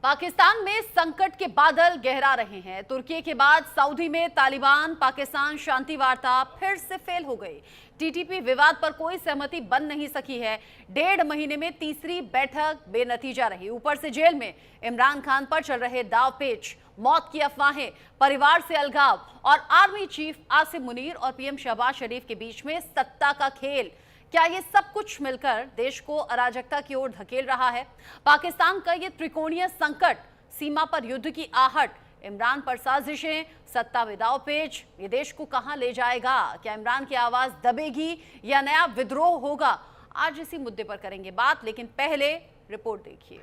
पाकिस्तान में संकट के बादल गहरा रहे हैं। तुर्की के बाद सऊदी में तालिबान पाकिस्तान शांति वार्ता फिर से फेल हो गई। टीटीपी विवाद पर कोई सहमति बन नहीं सकी है। 1.5 महीने में तीसरी बैठक बेनतीजा रही। ऊपर से जेल में इमरान खान पर चल रहे दावपेच, मौत की अफवाहें, परिवार से अलगाव और आर्मी चीफ आसिम मुनीर और पीएम शहबाज शरीफ के बीच में सत्ता का खेल। क्या ये सब कुछ मिलकर देश को अराजकता की ओर धकेल रहा है? पाकिस्तान का ये त्रिकोणीय संकट, सीमा पर युद्ध की आहट, इमरान पर साजिशें, सत्ता में दांवपेच, ये देश को कहां ले जाएगा? क्या इमरान की आवाज दबेगी या नया विद्रोह होगा? आज इसी मुद्दे पर करेंगे बात, लेकिन पहले रिपोर्ट देखिए।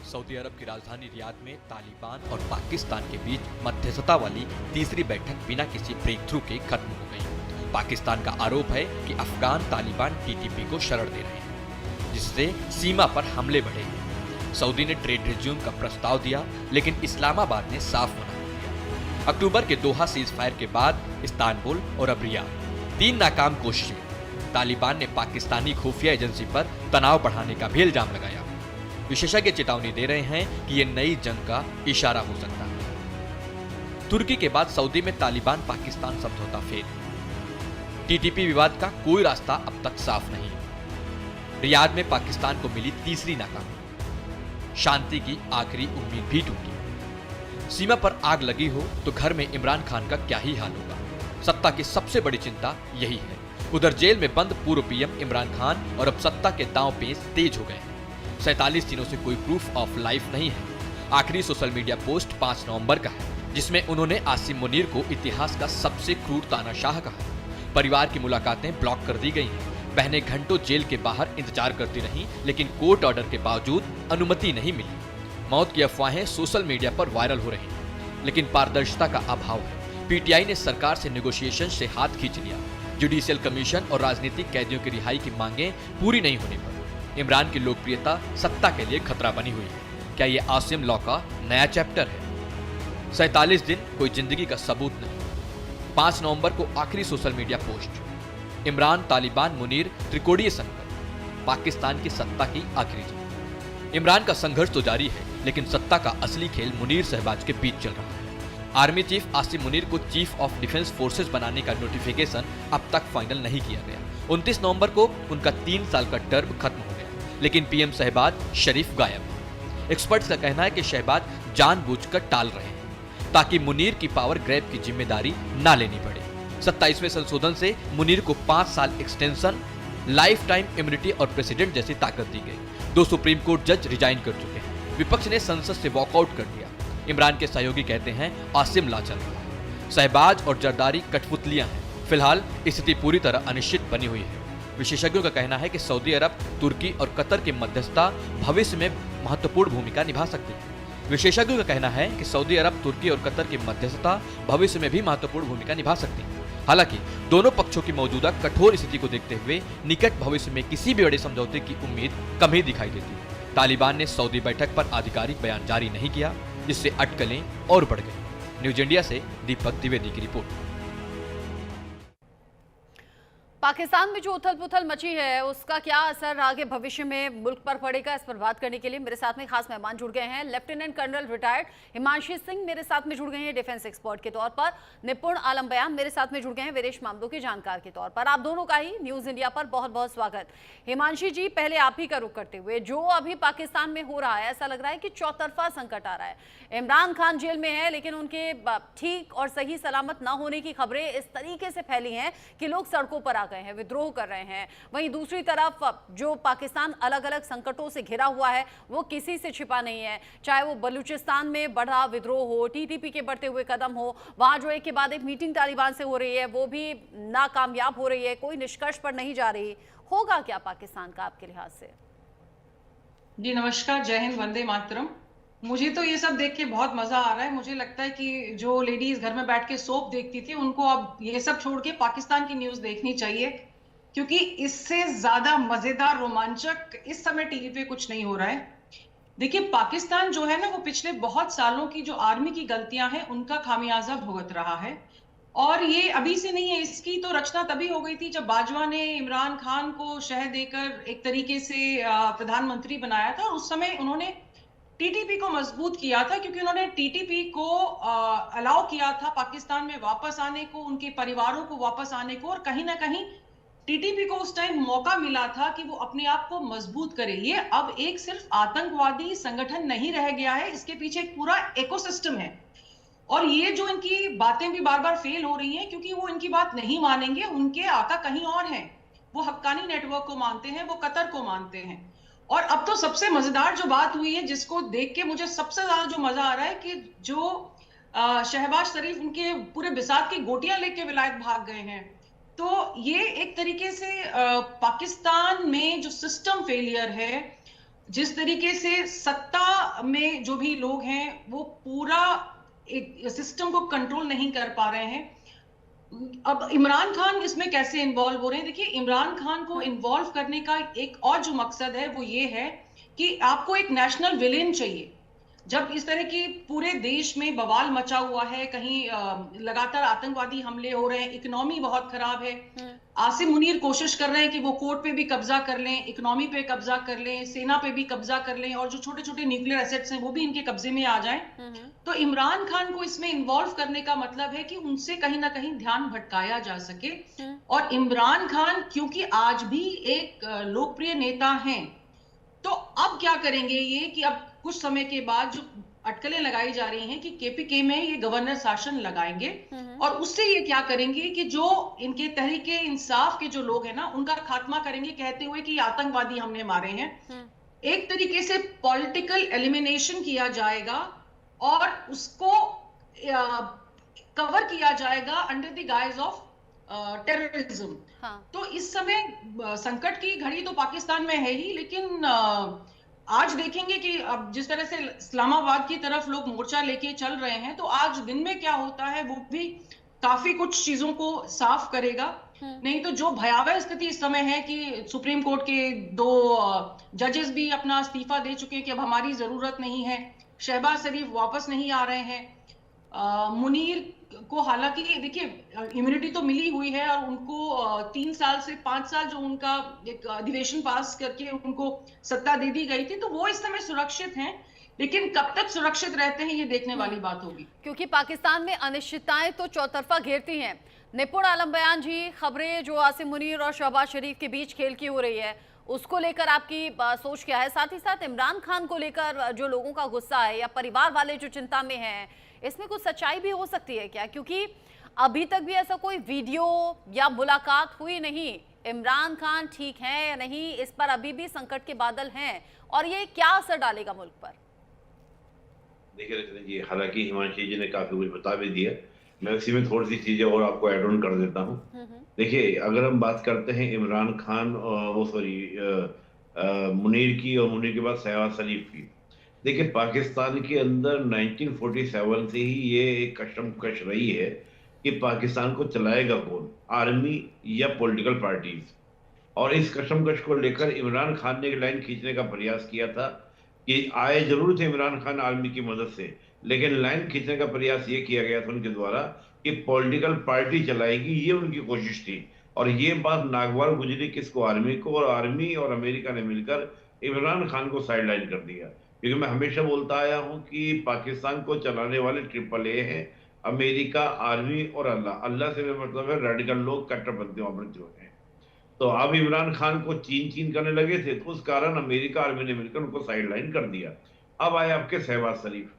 सऊदी अरब की राजधानी रियाद में तालिबान और पाकिस्तान के बीच मध्यस्थता वाली तीसरी बैठक बिना किसी ब्रेक थ्रू के खत्म हो गई। पाकिस्तान का आरोप है कि अफगान तालिबान टीटीपी को शरण दे रहे हैं, जिससे सीमा पर हमले बढ़े हैं। सऊदी ने ट्रेड रिज्यूम का प्रस्ताव दिया, लेकिन इस्लामाबाद ने साफ मना कर दिया। अक्टूबर के दोहा सीज फायर के बाद इस्तांबुल और अब रियाद, 3 नाकाम कोशिशें। तालिबान ने पाकिस्तानी खुफिया एजेंसी पर तनाव बढ़ाने का भी इल्जाम लगाया। विशेषज्ञ चेतावनी दे रहे हैं कि यह नई जंग का इशारा हो सकता है। तुर्की के बाद सऊदी में तालिबान पाकिस्तान समझौता फेल। टीटीपी विवाद का कोई रास्ता अब तक साफ नहीं। रियाद में पाकिस्तान को मिली तीसरी नाकामी। शांति की आखिरी उम्मीद भी टूटी। सीमा पर आग लगी हो तो घर में इमरान खान का क्या ही हाल होगा? सत्ता की सबसे बड़ी चिंता यही है। उधर जेल में बंद पूर्व पीएम इमरान खान और अब सत्ता के दांव पेच तेज हो गए हैं। 47 दिनों से कोई प्रूफ ऑफ लाइफ नहीं है। आखिरी सोशल मीडिया पोस्ट 5 नवंबर का है, जिसमें उन्होंने आसिम मुनीर को इतिहास का सबसे क्रूर तानाशाह कहा। परिवार की मुलाकातें ब्लॉक कर दी गई हैं। बहनें घंटों जेल के बाहर इंतजार करती रहीं, लेकिन कोर्ट ऑर्डर के बावजूद अनुमति नहीं मिली। मौत की अफवाहें सोशल मीडिया पर वायरल हो रही हैं, लेकिन पारदर्शिता का अभाव है। पीटीआई ने सरकार से नेगोशिएशन से हाथ खींच लिया। जुडिशियल कमीशन और राजनीतिक कैदियों की रिहाई की मांगें पूरी नहीं होने पर इमरान की लोकप्रियता सत्ता के लिए खतरा बनी हुई है। क्या ये आसिम लॉ का नया चैप्टर है? 47 दिन कोई जिंदगी का सबूत नहीं। 5 नवंबर को आखिरी social media post. Imran Taliban Munir त्रिकोणीय संकट, पाकिस्तान की सत्ता की आखिरी जंग। इमरान का संघर्ष तो जारी है, लेकिन सत्ता का असली खेल मुनीर शहबाज के बीच चल रहा है। आर्मी चीफ आसिम मुनीर को चीफ ऑफ डिफेंस फोर्सेस बनाने का नोटिफिकेशन अब तक फाइनल नहीं किया गया। 29 नवंबर को उनका 3 साल का टर्म खत्म हो गया, लेकिन पीएम शहबाज शरीफ गायब। एक्सपर्ट्स का कहना है कि शहबाज जानबूझकर टाल रहे हैं, ताकि मुनीर की पावर ग्रैब की जिम्मेदारी ना लेनी पड़े। 27वें संशोधन से मुनीर को 5 साल एक्सटेंशन, लाइफ टाइम इम्यूनिटी और प्रेसिडेंट जैसी ताकत दी गई। 2 सुप्रीम कोर्ट जज रिजाइन कर चुके हैं। विपक्ष ने संसद से वॉकआउट कर दिया। इमरान के सहयोगी कहते हैं आसिम ला चल रहा है। शहबाज और जरदारी कठपुतलियां हैं। फिलहाल स्थिति पूरी तरह अनिश्चित बनी हुई है। विशेषज्ञों का कहना है कि सऊदी अरब, तुर्की और कतर की मध्यस्थता भविष्य में महत्वपूर्ण भूमिका निभा सकती है। विशेषज्ञों का कहना है कि सऊदी अरब, तुर्की और कतर की मध्यस्थता भविष्य में भी महत्वपूर्ण भूमिका निभा सकती है। हालांकि दोनों पक्षों की मौजूदा कठोर स्थिति को देखते हुए निकट भविष्य में किसी भी बड़े समझौते की उम्मीद कम ही दिखाई देती है। तालिबान ने सऊदी बैठक पर आधिकारिक बयान जारी नहीं किया, जिससे अटकलें और बढ़ गई। न्यूज इंडिया से दीपक द्विवेदी की रिपोर्ट। पाकिस्तान में जो उथल पुथल मची है, उसका क्या असर आगे भविष्य में मुल्क पर पड़ेगा? इस पर बात करने के लिए मेरे साथ में खास मेहमान जुड़ गए हैं। Lieutenant colonel retired Himanshi Singh मेरे साथ में जुड़ गए हैं डिफेंस एक्सपर्ट के तौर पर। निपुण आलम बयान मेरे साथ में जुड़ गए हैं विदेश मामलों के जानकार के तौर पर। आप दोनों का ही न्यूज इंडिया पर बहुत बहुत स्वागत। हिमांशी जी, पहले आप ही का रुख करते हुए, जो अभी पाकिस्तान में हो रहा है, ऐसा लग रहा है कि चौतरफा संकट आ रहा है। इमरान खान जेल में है, लेकिन उनके ठीक और सही सलामत ना होने की खबरें इस तरीके से फैली हैं कि लोग सड़कों पर आ गए हैं, विद्रोह कर रहे हैं। वहीं दूसरी तरफ जो पाकिस्तान अलग अलग संकटों से घिरा हुआ है, वो किसी से छिपा नहीं है। चाहे वो बलूचिस्तान में बढ़ा विद्रोह हो, टीटीपी के बढ़ते हुए कदम हो, वहां जो एक के बाद एक मीटिंग तालिबान से हो रही है, वो भी नाकामयाब हो रही है, कोई निष्कर्ष पर नहीं जा रही। होगा क्या पाकिस्तान का आपके लिहाज से? जी नमस्कार, जय हिंद, वंदे मातरम। मुझे तो ये सब देख के बहुत मजा आ रहा है। मुझे लगता है कि जो लेडीज घर में बैठ के सोप देखती थी, उनको अब ये सब छोड़ के पाकिस्तान की न्यूज देखनी चाहिए, क्योंकि इससे ज्यादा मजेदार, रोमांचक इस समय टीवी पे कुछ नहीं हो रहा है। देखिए, पाकिस्तान जो है ना, वो पिछले बहुत सालों की जो आर्मी की गलतियां हैं, उनका खामियाजा भुगत रहा है। और ये अभी से नहीं है, इसकी तो रचना तभी हो गई थी जब बाजवा ने इमरान खान को शह देकर एक तरीके से प्रधानमंत्री बनाया था। और उस समय उन्होंने टीटीपी को मजबूत किया था, क्योंकि उन्होंने टीटीपी को अलाउ किया था पाकिस्तान में वापस आने को, उनके परिवारों को वापस आने को। और कहीं ना कहीं टीटीपी को उस टाइम मौका मिला था कि वो अपने आप को मजबूत करे। ये अब एक सिर्फ आतंकवादी संगठन नहीं रह गया है, इसके पीछे एक पूरा इकोसिस्टम है। और ये जो इनकी बातें भी बार बार फेल हो रही हैं, क्योंकि वो इनकी बात नहीं मानेंगे, उनके आका कहीं और हैं। वो हक्कानी नेटवर्क को मानते हैं, वो कतर को मानते हैं। और अब तो सबसे मजेदार जो बात हुई है, जिसको देख के मुझे सबसे ज्यादा जो मजा आ रहा है, कि जो शहबाज शरीफ उनके पूरे बिसात की गोटियां लेके विलायत भाग गए हैं। तो ये एक तरीके से पाकिस्तान में जो सिस्टम फेलियर है, जिस तरीके से सत्ता में जो भी लोग हैं वो पूरा एक सिस्टम को कंट्रोल नहीं कर पा रहे हैं। अब इमरान खान इसमें कैसे इन्वॉल्व हो रहे हैं? देखिए, इमरान खान को इन्वॉल्व करने का एक और जो मकसद है वो ये है कि आपको एक नेशनल विलेन चाहिए। जब इस तरह की पूरे देश में बवाल मचा हुआ है, कहीं लगातार आतंकवादी हमले हो रहे हैं, इकोनॉमी बहुत खराब है, आसिम मुनीर कोशिश कर रहे हैं कि वो कोर्ट पे भी कब्जा कर लें, इकोनॉमी पे कब्जा कर लें, सेना पे भी कब्जा कर लें, और जो छोटे छोटे न्यूक्लियर एसेट्स हैं वो भी इनके कब्जे में आ जाएं। तो इमरान खान को इसमें इन्वॉल्व करने का मतलब है कि उनसे कहीं ना कहीं ध्यान भटकाया जा सके। और इमरान खान क्योंकि आज भी एक लोकप्रिय नेता हैं, तो अब क्या करेंगे ये, कि अब कुछ समय के बाद जो अटकलें लगाई जा रही हैं कि केपीके में ये गवर्नर शासन लगाएंगे, और उससे ये क्या करेंगे कि जो इनके तहरीके इंसाफ के जो लोग हैं ना, उनका खात्मा करेंगे, कहते हुए कि आतंकवादी हमने मारे हैं। एक तरीके से पॉलिटिकल एलिमिनेशन किया जाएगा और उसको कवर किया जाएगा under the guys of terrorism. तो इस समय संकट की घड़ी तो पाकिस्तान में है ही, लेकिन आज देखेंगे कि अब जिस तरह से इस्लामाबाद की तरफ लोग मोर्चा लेके चल रहे हैं, तो आज दिन में क्या होता है वो भी काफी कुछ चीजों को साफ करेगा। नहीं तो जो भयावह स्थिति इस समय है कि सुप्रीम कोर्ट के 2 जजेस भी अपना इस्तीफा दे चुके हैं कि अब हमारी जरूरत नहीं है, शहबाज शरीफ वापस नहीं आ रहे हैं, मुनीर को हालांकि देखिए इम्यूनिटी तो मिली हुई है, और उनको 3 साल से 5 साल जो उनका एक अधिवेशन पास करके उनको सत्ता दे दी गई थी, तो वो इस समय सुरक्षित हैं। लेकिन कब तक सुरक्षित रहते हैं ये देखने वाली बात होगी, क्योंकि पाकिस्तान में अनिश्चितताएं तो चौतरफा घेरती हैं। निपुण आलम बयान जी, खबरें जो आसिम मुनीर और शहबाज शरीफ के बीच खेल की हो रही है, उसको लेकर आपकी सोच क्या है? साथ ही साथ इमरान खान को लेकर जो लोगों का गुस्सा है या परिवार वाले जो चिंता में हैं, इसमें कुछ सच्चाई भी हो सकती है क्या? क्योंकि अभी तक भी ऐसा कोई वीडियो या मुलाकात हुई नहीं। इमरान खान ठीक है या नहीं, इस पर अभी भी संकट के बादल हैं, और ये क्या असर डालेगा मुल्क पर? देखिए रचना जी, हालांकि हिमांशी जी ने काफी कुछ बता भी दिया, मैं उसी में थोड़ी सी चीजें और आपको ऐड ऑन कर देता हूँ। देखिए, अगर हम बात करते हैं इमरान खान मुनीर की, और मुनीर के बाद शहबाज शरीफ की, देखिए पाकिस्तान के अंदर 1947 से ही ये एक कशमकश रही है कि पाकिस्तान को चलाएगा कौन, आर्मी या पॉलिटिकल पार्टीज। और इस कशमकश को लेकर इमरान खान ने एक लाइन खींचने का प्रयास किया था कि आए जरूर थे इमरान खान आर्मी की मदद से, लेकिन लाइन खींचने का प्रयास ये किया गया था उनके द्वारा कि पॉलिटिकल पार्टी चलाएगी, ये उनकी कोशिश थी। और ये बात नागवार गुजरी किसको, आर्मी को, और आर्मी और अमेरिका ने मिलकर इमरान खान को साइडलाइन कर दिया। क्योंकि मैं हमेशा बोलता आया हूं कि पाकिस्तान को चलाने वाले AAA हैं, अमेरिका, आर्मी और अल्लाह। अल्लाह से मेरा मतलब है रेडिकल लोग, कट्टरपंथी जो हैं। तो अब इमरान खान को चीन करने लगे थे, तो उस कारण अमेरिका, आर्मी ने मिलकर उनको साइडलाइन कर दिया। अब आए आपके शहबाज शरीफ।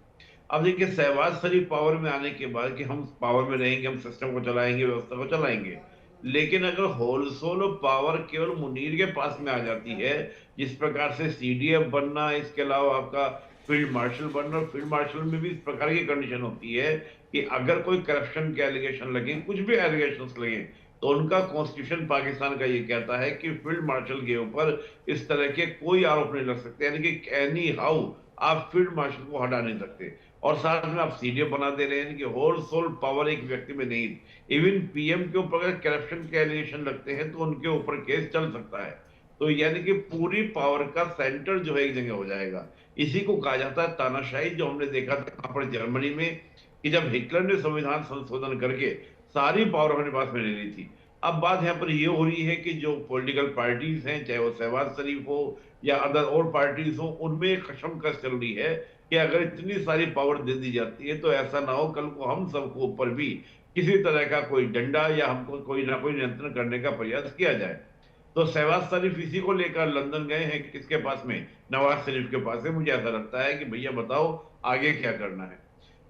अब देखिए, शहबाज शरीफ पावर में आने के बाद कि हम पावर में रहेंगे, हम सिस्टम को चलाएंगे, व्यवस्था को चलाएंगे, लेकिन अगर होलसेल पावर केवल मुनीर के पास में आ जाती है, जिस प्रकार से CDF बनना, इसके अलावा आपका फील्ड मार्शल बनना, और फील्ड मार्शल में भी इस प्रकार की कंडीशन होती है कि अगर कोई करप्शन के एलिगेशन लगे, कुछ भी एलिगेशन लगे, तो उनका कॉन्स्टिट्यूशन पाकिस्तान का ये कहता है कि फील्ड मार्शल के ऊपर इस तरह के कोई आरोप नहीं लग सकते, यानी कि एनी हाउ आप फील्ड मार्शल को हटा नहीं सकते। और साथ में आप CDF बना दे रहे हैं कि होलसेल पावर एक व्यक्ति में नहीं, इवन PM के ऊपर अगर करप्शन के एलिगेशन लगते हैं तो उनके ऊपर केस चल सकता है। तो यानी कि पूरी पावर का सेंटर जो है एक जगह हो जाएगा। इसी को कहा जाता है तानाशाही, जो हमने देखा था यहाँ पर जर्मनी में कि जब हिटलर ने संविधान संशोधन करके सारी पावर अपने पास में ले ली थी। अब बात यहाँ पर ये हो रही है कि जो पॉलिटिकल पार्टीज हैं, चाहे वो शहबाज शरीफ हो या अदर और पार्टीज हो, उनमें कशमकश चल रही है कि अगर इतनी सारी पावर दे दी जाती है तो ऐसा ना हो कल को हम सबको ऊपर भी किसी तरह का कोई डंडा या हमको कोई ना कोई नियंत्रण करने का प्रयास किया जाए। तो शहबाज शरीफ इसी को लेकर लंदन गए हैं, किसके पास में, नवाज शरीफ के पास है। मुझे ऐसा लगता है कि भैया बताओ आगे क्या करना है।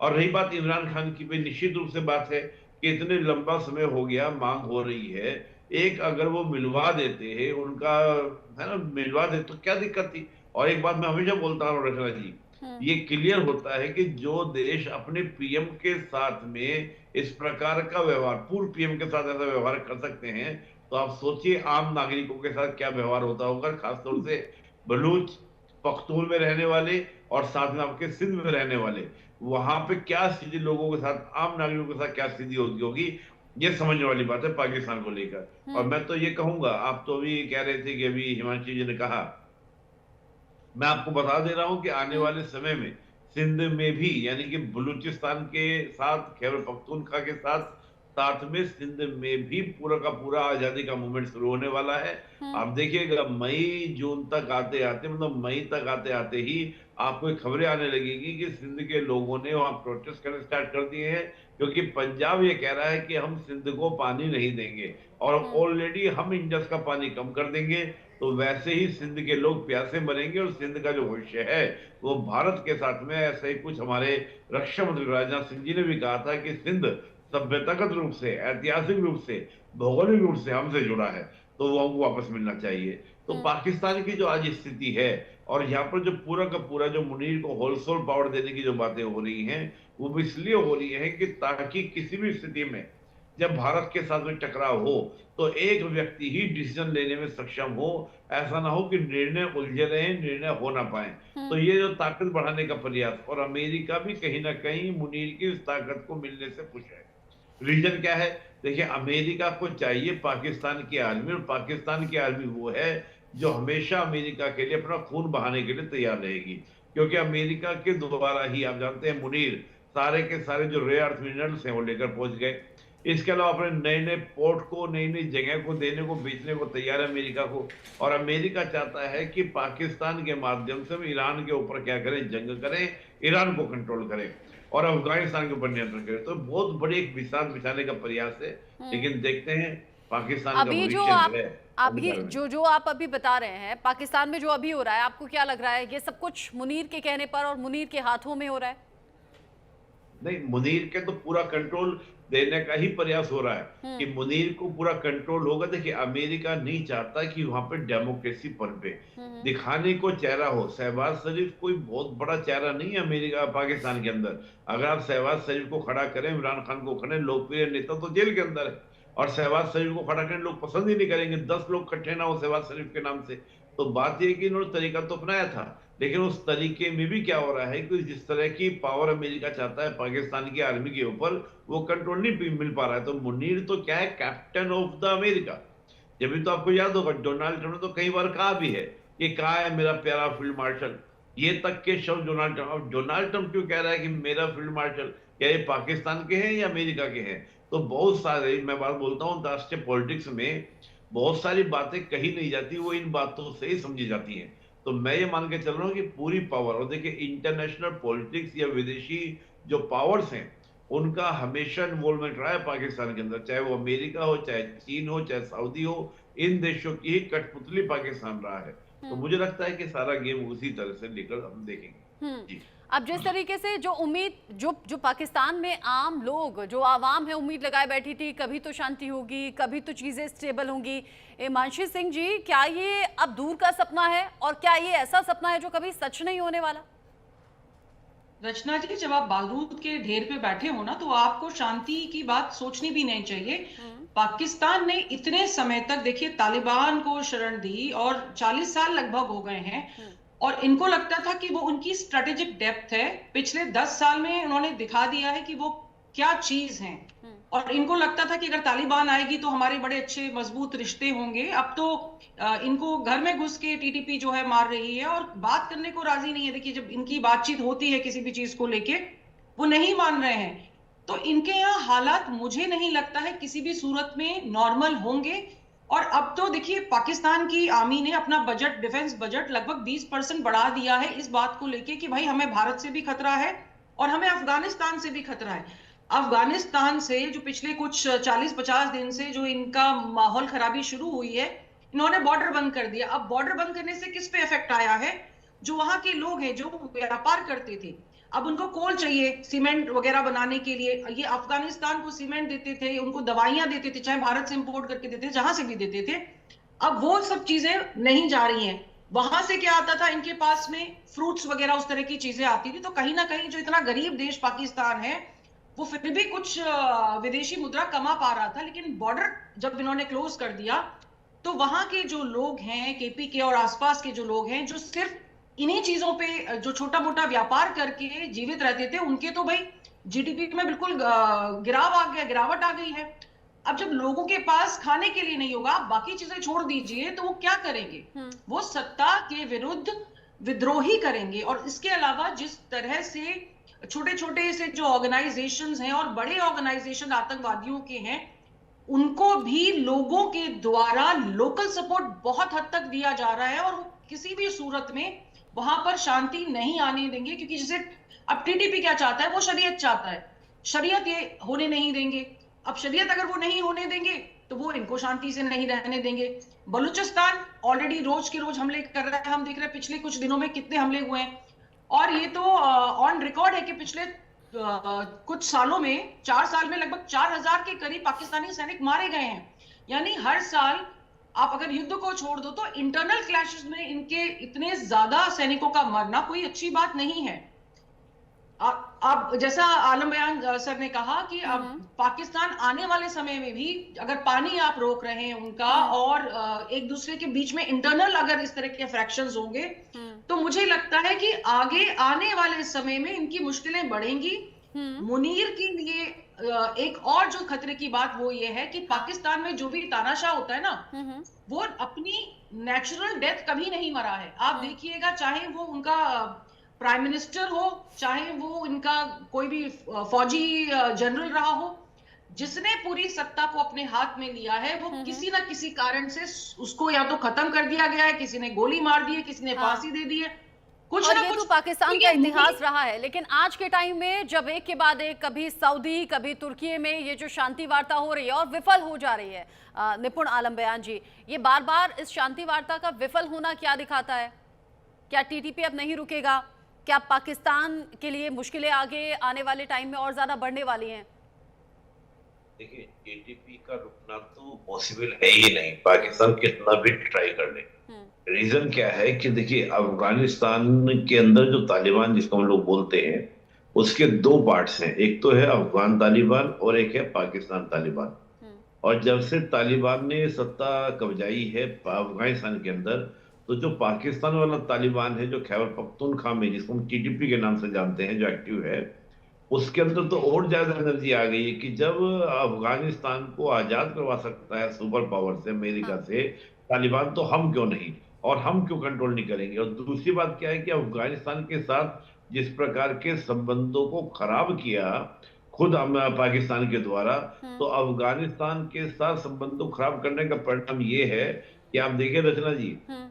और रही बात इमरान खान की, भी निश्चित रूप से बात है कि इतने लंबा समय हो गया, मांग हो रही है, एक अगर वो मिलवा देते हैं उनका, है ना, मिलवा दे तो क्या दिक्कत थी। और एक बात मैं हमेशा बोलता हूँ रचना जी, ये क्लियर होता है कि जो देश अपने पीएम के साथ में इस प्रकार का व्यवहार, पूर्व पीएम के साथ ऐसा व्यवहार कर सकते हैं, तो आप सोचिए आम नागरिकों के साथ क्या व्यवहार होता होगा, खासतौर से बलूच, पख्तून में रहने वाले और साथ में आपके सिंध में रहने वाले, वहां पे क्या स्थिति लोगों के साथ, आम नागरिकों के साथ क्या स्थिति होती होगी, ये समझने वाली बात है पाकिस्तान को लेकर। और मैं तो ये कहूंगा, आप तो अभी कह रहे थे कि अभी हिमांशु जी ने कहा, मैं आपको बता दे रहा हूं कि आने वाले समय में सिंध में भी, यानी कि बलूचिस्तान के साथ, खैबर पख्तूनख्वा के साथ साथ में सिंध में भी पूरा का पूरा आजादी का मूवमेंट शुरू होने वाला है। आप देखिएगा मई जून तक आते आते, मतलब मई तक आते आते ही आपको खबरें आने लगेगी कि सिंध के लोगों ने वहां प्रोटेस्ट करने स्टार्ट कर दिए हैं, क्योंकि पंजाब ये कह रहा है कि हम सिंध को पानी नहीं देंगे और ऑलरेडी हम इंडस का पानी कम कर देंगे, तो वैसे ही सिंध के लोग प्यासे मरेंगे और सिंध का जो भविष्य है वो भारत के साथ में, ऐसा ही कुछ हमारे रक्षा मंत्री राजनाथ सिंह जी ने भी कहा था कि सिंध सभ्यतागत रूप से, ऐतिहासिक रूप से, भौगोलिक रूप से हमसे जुड़ा है, तो वो हमको वापस मिलना चाहिए। तो पाकिस्तान की जो आज स्थिति है, और यहाँ पर जो पूरा का पूरा जो मुनीर को होलसेल पावर देने की जो बातें हो रही हैं, वो भी इसलिए हो रही है कि ताकि किसी भी स्थिति में जब भारत के साथ में टकराव हो तो एक व्यक्ति ही डिसीजन लेने में सक्षम हो, ऐसा ना हो कि निर्णय उलझे रहे, निर्णय हो ना पाए। तो ये जो ताकत बढ़ाने का प्रयास, और अमेरिका भी कहीं ना कहीं मुनीर की इस ताकत को मिलने से खुश है। रीजन क्या है, देखिए अमेरिका को चाहिए पाकिस्तान की आर्मी, और पाकिस्तान की आर्मी वो है जो हमेशा अमेरिका के लिए अपना खून बहाने के लिए तैयार रहेगी, क्योंकि अमेरिका के द्वारा ही आप जानते हैं मुनीर सारे के सारे जो रेयर अर्थ मिनरल्स हैं वो लेकर पहुंच गए। इसके अलावा अपने नए नए पोर्ट को, नई नई जगह को देने को, बेचने को तैयार है अमेरिका को। और अमेरिका चाहता है कि पाकिस्तान के माध्यम से ईरान के ऊपर क्या करें, जंग करें, ईरान को कंट्रोल करें और अफगानिस्तान के ऊपर नियंत्रण करें। तो बहुत बड़ी एक विशाल बिछाने का प्रयास है, लेकिन देखते हैं पाकिस्तान का अभी जो आप अभी बता रहे हैं, पाकिस्तान में जो अभी हो रहा है, आपको क्या लग रहा है ये सब कुछ मुनीर के कहने पर और मुनीर के हाथों में हो रहा है? नहीं, मुनीर के तो पूरा कंट्रोल देने का ही प्रयास हो रहा है कि मुनीर को पूरा कंट्रोल होगा। देखिए अमेरिका नहीं चाहता कि वहां पे डेमोक्रेसी पनपे, दिखाने को चेहरा हो। शहबाज शरीफ कोई बहुत बड़ा चेहरा नहीं है अमेरिका पाकिस्तान के अंदर। अगर आप शहबाज शरीफ को खड़ा करें, इमरान खान को खड़े, लोकप्रिय नेता तो जेल के अंदर है, और शहबाज शरीफ को खड़ा करें लोग पसंद ही नहीं करेंगे, 10 लोग इकट्ठे ना हो शहबाज शरीफ के नाम से। तो बात यह कि इन्होंने तरीका तो अपनाया था, लेकिन उस तरीके में भी क्या हो रहा है कि जिस तरह की पावर अमेरिका चाहता है पाकिस्तान की आर्मी के ऊपर, वो कंट्रोल नहीं मिल पा रहा है। तो मुनीर तो क्या है, कैप्टन ऑफ द अमेरिका। जब भी तो आपको याद होगा डोनाल्ड ट्रंप ने तो कई बार कहा भी है कि कहा है मेरा प्यारा फील्ड मार्शल, ये तक के शब्द डोनाल्ड ट्रंप। अब डोनाल्ड ट्रंप क्यों कह रहा है कि मेरा फील्ड मार्शल, क्या ये पाकिस्तान के हैं या अमेरिका के हैं? तो बहुत सारे, मैं बात बोलता हूँ अंतरराष्ट्रीय पॉलिटिक्स में बहुत सारी बातें कही नहीं जाती, वो इन बातों से ही समझी जाती हैं। तो मैं ये मान के चल रहा हूँ कि पूरी पावर, और देखिए इंटरनेशनल पॉलिटिक्स या विदेशी जो पावर्स हैं उनका हमेशा इन्वॉल्वमेंट रहा है पाकिस्तान के अंदर, चाहे वो अमेरिका हो, चाहे चीन हो, चाहे सऊदी हो, इन देशों की ही कठपुतली पाकिस्तान रहा है। तो मुझे लगता है कि सारा गेम उसी तरह से लेकर हम देखेंगे जी। अब जिस तरीके से जो उम्मीद जो पाकिस्तान में आम लोग, जो आवाम है, उम्मीद लगाए बैठी थी कभी तो शांति होगी, कभी तो चीजें स्टेबल होंगी। हिमांशु सिंह जी, क्या ये अब दूर का सपना है, और क्या ये ऐसा सपना है जो कभी सच नहीं होने वाला? रचना जी, जब आप बारूद के ढेर पे बैठे हो ना, तो आपको शांति की बात सोचनी भी नहीं चाहिए। पाकिस्तान ने इतने समय तक, देखिए, तालिबान को शरण दी और 40 साल लगभग हो गए हैं, और इनको लगता था कि वो उनकी स्ट्रेटेजिक डेप्थ है। पिछले 10 साल में उन्होंने दिखा दिया है कि वो क्या चीज है, और इनको लगता था कि अगर तालिबान आएगी तो हमारे बड़े अच्छे मजबूत रिश्ते होंगे। अब तो इनको घर में घुस के टीटीपी जो है मार रही है और बात करने को राजी नहीं है। देखिए, जब इनकी बातचीत होती है किसी भी चीज को लेके, वो नहीं मान रहे हैं। तो इनके यहाँ हालात मुझे नहीं लगता है किसी भी सूरत में नॉर्मल होंगे। और अब तो देखिए पाकिस्तान की आर्मी ने अपना बजट, डिफेंस बजट लगभग 20% बढ़ा दिया है इस बात को लेके कि भाई हमें भारत से भी खतरा है और हमें अफगानिस्तान से भी खतरा है। अफगानिस्तान से जो पिछले कुछ 40-50 दिन से जो इनका माहौल खराबी शुरू हुई है, इन्होंने बॉर्डर बंद कर दिया। अब बॉर्डर बंद करने से किस पे इफेक्ट आया है? जो वहां के लोग हैं जो व्यापार करते थे, अब उनको कोल चाहिए सीमेंट वगैरह बनाने के लिए। ये अफगानिस्तान को सीमेंट देते थे, उनको दवाइयां देते थे, चाहे भारत से इंपोर्ट करके देते थे, जहां से भी देते थे। अब वो सब चीजें नहीं जा रही हैं। वहां से क्या आता था इनके पास में? फ्रूट्स वगैरह उस तरह की चीजें आती थी। तो कहीं ना कहीं जो इतना गरीब देश पाकिस्तान है, वो फिर भी कुछ विदेशी मुद्रा कमा पा रहा था। लेकिन बॉर्डर जब इन्होंने क्लोज कर दिया, तो वहां के जो लोग हैं, केपी के और आसपास के जो लोग हैं, जो सिर्फ इन्हीं चीजों पे जो छोटा मोटा व्यापार करके जीवित रहते थे, उनके तो भाई जीडीपी में बिल्कुल गिरावट आ गई है। अब जब लोगों के पास खाने के लिए नहीं होगा, बाकी चीजें छोड़ दीजिए, तो वो क्या करेंगे? वो सत्ता के विरुद्ध विद्रोही करेंगे। और इसके अलावा जिस तरह से छोटे छोटे से जो ऑर्गेनाइजेशंस हैं और बड़े ऑर्गेनाइजेशन आतंकवादियों के हैं, उनको भी लोगों के द्वारा लोकल सपोर्ट बहुत हद तक दिया जा रहा है। और वो किसी भी सूरत में वहां पर शांति नहीं आने देंगे, क्योंकि जैसे अब टीटीपी क्या चाहता है? वो शरीयत चाहता है। शरीयत ये होने नहीं देंगे। अब शरीयत अगर वो नहीं होने देंगे, तो वो इनको शांति से नहीं रहने देंगे। बलूचिस्तान ऑलरेडी रोज के रोज हमले कर रहा है। हम देख रहे हैं पिछले कुछ दिनों में कितने हमले हुए हैं। और ये तो ऑन रिकॉर्ड है कि पिछले कुछ सालों में, 4 साल में लगभग 4000 के करीब पाकिस्तानी सैनिक मारे गए हैं। यानी हर साल आप अगर युद्ध को छोड़ दो, तो इंटरनल क्लैशेस में इनके इतने ज्यादा सैनिकों का मरना कोई अच्छी बात नहीं है। अब जैसा आलम बयान सर ने कहा कि अब पाकिस्तान आने वाले समय में भी अगर पानी आप रोक रहे हैं उनका, और एक दूसरे के बीच में इंटरनल अगर इस तरह के फ्रैक्शंस होंगे, तो मुझे लगता है कि आगे आने वाले समय में इनकी मुश्किलें बढ़ेंगी। मुनीर के लिए एक और जो खतरे की बात वो ये है कि पाकिस्तान में जो भी तानाशाह होता है ना, वो अपनी नेचुरल डेथ कभी नहीं मरा है। आप देखिएगा, चाहे वो उनका प्राइम मिनिस्टर हो, चाहे वो इनका कोई भी फौजी जनरल रहा हो, जिसने पूरी सत्ता को अपने हाथ में लिया है, वो किसी ना किसी कारण से उसको या तो खत्म कर दिया गया है, किसी ने गोली मार दी है, किसी ने फांसी दे दी है, कुछ और ना ये कुछ। तो पाकिस्तान का इतिहास रहा है। लेकिन आज के टाइम में जब एक के बाद एक, कभी सऊदी, कभी तुर्की में ये जो शांति वार्ता हो रही है और विफल हो जा रही है, निपुण आलम बयान जी, ये बार बार इस शांति वार्ता का विफल होना क्या दिखाता है? क्या टीटीपी अब नहीं रुकेगा? क्या पाकिस्तान के लिए मुश्किलें आगे आने वाले टाइम में और ज्यादा बढ़ने वाली हैं? देखिए, टीटीपी का रुकना तो पॉसिबल है ही नहीं, पाकिस्तान कितना भी ट्राई कर ले। रीजन क्या है कि देखिए, अफगानिस्तान के अंदर जो तालिबान जिसको हम लोग बोलते हैं, उसके 2 पार्ट्स हैं। एक तो है अफगान तालिबान और एक है पाकिस्तान तालिबान। और जब से तालिबान ने सत्ता कब्जाई है अफगानिस्तान के अंदर, तो जो पाकिस्तान वाला तालिबान है, जो खैबर पख्तूनख्वा में, जिसको हम टीटीपी के नाम से जानते हैं, जो एक्टिव है, उसके अंदर तो और ज्यादा एनर्जी आ गई है कि जब अफगानिस्तान को आजाद करवा सकता है सुपर पावर से, अमेरिका से, तालिबान, तो हम क्यों नहीं, और हम क्यों कंट्रोल नहीं करेंगे। और दूसरी बात क्या है कि अफगानिस्तान के साथ जिस प्रकार के संबंधों को खराब किया खुद पाकिस्तान के द्वारा, तो अफगानिस्तान के साथ संबंधों खराब करने का परिणाम ये है कि आप देखिए रचना जी,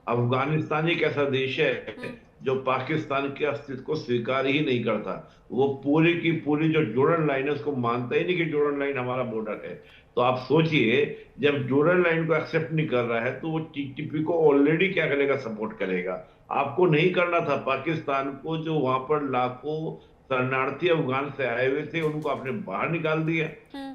अफगानिस्तान एक ऐसा देश है जो पाकिस्तान के अस्तित्व को स्वीकार ही नहीं करता। वो पूरी की पूरी जो जोर्डन लाइन है उसको मानता ही नहीं कि जोर्डन लाइन हमारा बॉर्डर है। तो आप सोचिए, जब जोर्डन लाइन को एक्सेप्ट नहीं कर रहा है, तो वो टीटीपी को ऑलरेडी क्या करेगा? सपोर्ट करेगा। आपको नहीं करना था। पाकिस्तान को, जो वहां पर लाखों शरणार्थी अफगान से आए हुए थे, उनको आपने बाहर निकाल दिया।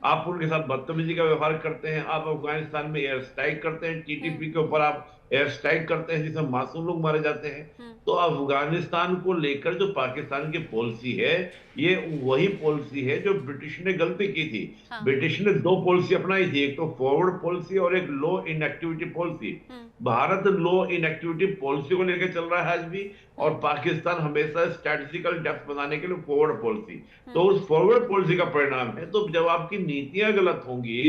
आप उनके साथ बदतमीजी का व्यवहार करते हैं। आप अफगानिस्तान में एयर स्ट्राइक करते हैं, टीटीपी के ऊपर आप एयर स्ट्राइक करते हैं जिसमें मासूम लोग मारे जाते हैं। तो अफगानिस्तान को लेकर जो पाकिस्तान की पॉलिसी है, ये वही पॉलिसी है जो ब्रिटिश ने गलती की थी। ब्रिटिश ने 2 पॉलिसी अपनाई थी, एक तो फॉरवर्ड पॉलिसी और एक लो इनएक्टिविटी पॉलिसी। भारत लो इनएक्टिविटी पॉलिसी को लेकर चल रहा है आज भी, और पाकिस्तान हमेशा स्ट्रेटेजिकल डेप्थ बनाने के लिए फॉरवर्ड पॉलिसी। तो उस फॉरवर्ड पॉलिसी का परिणाम है, तो जब आपकी नीतियां गलत होंगी,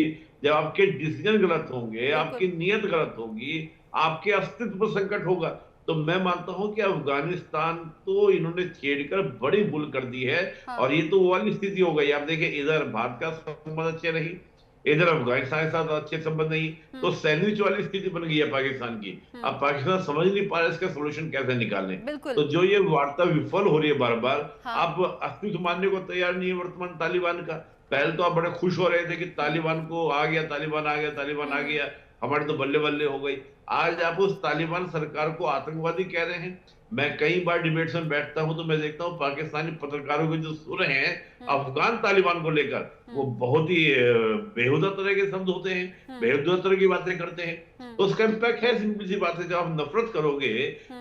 जब आपके डिसीजन गलत होंगे, आपकी नीयत गलत होगी, आपके अस्तित्व पर संकट होगा। तो मैं मानता हूं कि अफगानिस्तान तो इन्होंने छेड़कर बड़ी भूल कर दी है। हाँ। और ये तो वो वाली स्थिति हो गई, आप देखिए इधर भारत का संबंध अच्छे नहीं, इधर अफगानिस्तान के साथ अच्छे संबंध नहीं, तो सैंडविच वाली स्थिति बन गई है पाकिस्तान की। अब पाकिस्तान समझ नहीं पा रहा है इसका सोल्यूशन कैसे निकालने। बिल्कुल। तो जो ये वार्ता विफल हो रही है बार बार, हाँ। आप अस्तित्व मानने को तैयार नहीं है वर्तमान तालिबान का। पहले तो आप बड़े खुश हो रहे थे कि तालिबान को आ गया, तालिबान आ गया, तालिबान आ गया, हमारे तो बल्ले बल्ले हो गई। आज आप उस तालिबान सरकार को आतंकवादी कह रहे हैं। मैं कई बार डिबेट्स में बैठता हूं तो मैं देखता हूं पाकिस्तानी पत्रकारों के जो सुर हैं अफगान तालिबान को लेकर, वो बहुत ही बेहुदा तरह के शब्द होते हैं, बेहुदा तरह की बातें करते हैं। तो उसका इम्पैक्ट है, सिंपल सी बात है, जब आप नफरत करोगे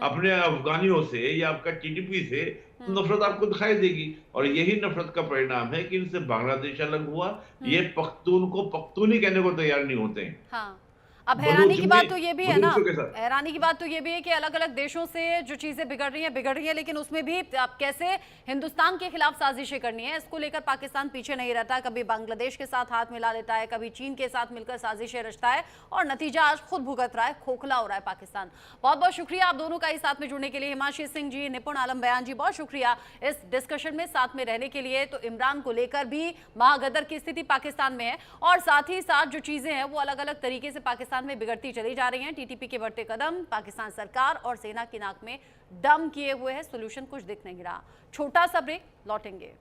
अपने अफगानियों से या आपका टीटीपी से, नफरत आपको दिखाई देगी। और यही नफरत का परिणाम है कि इनसे बांग्लादेश अलग हुआ। ये पख्तून को पख्तून ही कहने को तैयार नहीं होते हैं। हाँ। अब हैरानी की बात तो ये भी है ना, बलूचियों के साथ। हैरानी की बात तो ये भी है कि अलग अलग देशों से जो चीजें बिगड़ रही हैं, लेकिन उसमें भी अब कैसे हिंदुस्तान के खिलाफ साजिशें करनी है, इसको लेकर पाकिस्तान पीछे नहीं रहता। कभी बांग्लादेश के साथ हाथ मिला लेता है, कभी चीन के साथ मिलकर साजिशें रचता है, और नतीजा आज खुद भुगत रहा है, खोखला हो रहा है पाकिस्तान। बहुत बहुत शुक्रिया आप दोनों का इस साथ में जुड़ने के लिए। हिमांशी सिंह जी, निपुण आलम बयान जी, बहुत शुक्रिया इस डिस्कशन में साथ में रहने के लिए। तो इमरान को लेकर भी महागदर की स्थिति पाकिस्तान में है, और साथ ही साथ जो चीजें हैं वो अलग अलग तरीके से पाकिस्तान में बिगड़ती चली जा रही हैं। टीटीपी के बढ़ते कदम पाकिस्तान सरकार और सेना की नाक में दम किए हुए है, सोल्यूशन कुछ दिख नहीं रहा। छोटा सा ब्रेक, लौटेंगे।